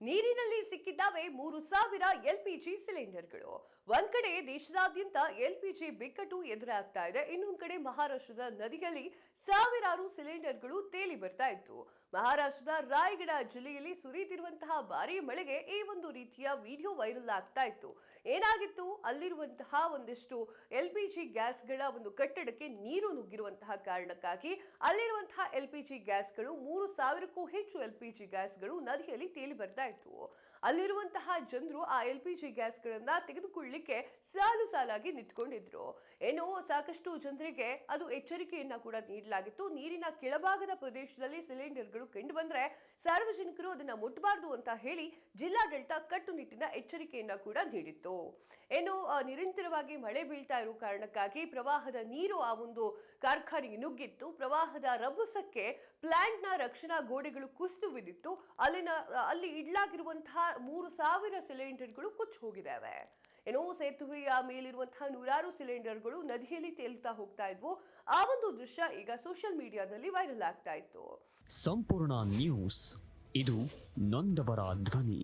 ನೀರಿನಲ್ಲಿ ಸಿಕ್ಕಿದ್ದಾವೆ 3,000 ಎಲ್ಪಿಜಿ ಸಿಲಿಂಡರ್ಗಳು. ಒಂದ್ ಕಡೆ ದೇಶದಾದ್ಯಂತ ಎಲ್ಪಿಜಿ ಬಿಕ್ಕಟ್ಟು ಎದುರಾಗ್ತಾ ಇದೆ, ಇನ್ನೊಂದ್ ಕಡೆ ಮಹಾರಾಷ್ಟ್ರದ ನದಿಯಲ್ಲಿ ಸಾವಿರಾರು ಸಿಲಿಂಡರ್ಗಳು ತೇಲಿ ಬರ್ತಾ ಇತ್ತು. ಮಹಾರಾಷ್ಟ್ರದ ರಾಯಗಢ ಜಿಲ್ಲೆಯಲ್ಲಿ ಸುರಿಯುತ್ತಿರುವಂತಹ ಭಾರಿ ಮಳೆಗೆ ಈ ಒಂದು ರೀತಿಯ ವಿಡಿಯೋ ವೈರಲ್ ಆಗ್ತಾ ಇತ್ತು. ಏನಾಗಿತ್ತು, ಅಲ್ಲಿರುವಂತಹ ಒಂದಿಷ್ಟು ಎಲ್ಪಿಜಿ ಗ್ಯಾಸ್ಗಳ ಒಂದು ಕಟ್ಟಡಕ್ಕೆ ನೀರು ನುಗ್ಗಿರುವಂತಹ ಕಾರಣಕ್ಕಾಗಿ ಅಲ್ಲಿರುವಂತಹ ಎಲ್ಪಿಜಿ ಗ್ಯಾಸ್ಗಳು 3,000ಕ್ಕೂ ಹೆಚ್ಚು ಎಲ್ಪಿಜಿ ಗ್ಯಾಸ್ಗಳು ನದಿಯಲ್ಲಿ ತೇಲಿ ಬರ್ತಾ ಇತ್ತು. ಅಲ್ಲಿರುವಂತಹ ಜನರು ಆ ಎಲ್ಪಿಜಿ ಗ್ಯಾಸ್ಗಳನ್ನ ತೆಗೆದುಕೊಳ್ಳಲಿಕ್ಕೆ ಸಾಲಾಗಿ ನಿಂತ್ಕೊಂಡಿದ್ರು. ಏನೋ ಸಾಕಷ್ಟು ಜನರಿಗೆ ಅದು ಎಚ್ಚರಿಕೆಯನ್ನ ಕೂಡ ನೀಡಲಾಗಿತ್ತು. ನೀರಿನ ಕೆಳಭಾಗದ ಪ್ರದೇಶದಲ್ಲಿ ಸಿಲಿಂಡರ್ಗಳು ಕಂಡು ಬಂದ್ರೆ ಸಾರ್ವಜನಿಕರು ಅದನ್ನ ಮುಟ್ಟಬಾರದು ಅಂತ ಹೇಳಿ ಜಿಲ್ಲಾಡಳಿತ ಕಟ್ಟುನಿಟ್ಟಿನ ಎಚ್ಚರಿಕೆಯನ್ನ ಕೂಡ ನೀಡಿತ್ತು. ಏನು ನಿರಂತರವಾಗಿ ಮಳೆ ಬೀಳ್ತಾ ಇರೋ ಕಾರಣಕ್ಕಾಗಿ ಪ್ರವಾಹದ ನೀರು ಆ ಒಂದು ಕಾರ್ಖಾನೆಗೆ ನುಗ್ಗಿತ್ತು. ಪ್ರವಾಹದ ರಭಸಕ್ಕೆ ಪ್ಲಾಂಟ್ನ ರಕ್ಷಣಾ ಗೋಡೆಗಳು ಕುಸಿದು ಬಿದ್ದಿತ್ತು. ಅಲ್ಲಿ ಇಡಲಾಗಿರುವಂತಹ 3,000 ಸಿಲಿಂಡರ್ಗಳು ಕುಚ್ಚಿ ಹೋಗಿದ್ದಾವೆ. ಏನೋ ಸೇತುವೆಯ ಮೇಲಿರುವಂತಹ ನೂರಾರು ಸಿಲಿಂಡರ್ಗಳು ನದಿಯಲ್ಲಿ ತೇಲ್ತಾ ಹೋಗ್ತಾ ಇದ್ವು. ಆ ಒಂದು ದೃಶ್ಯ ಈಗ ಸೋಷಿಯಲ್ ಮೀಡಿಯಾದಲ್ಲಿ ವೈರಲ್ ಆಗ್ತಾ ಇತ್ತು. ಸಂಪೂರ್ಣ ನ್ಯೂಸ್, ಇದು ನೊಂದವರ ಧ್ವನಿ.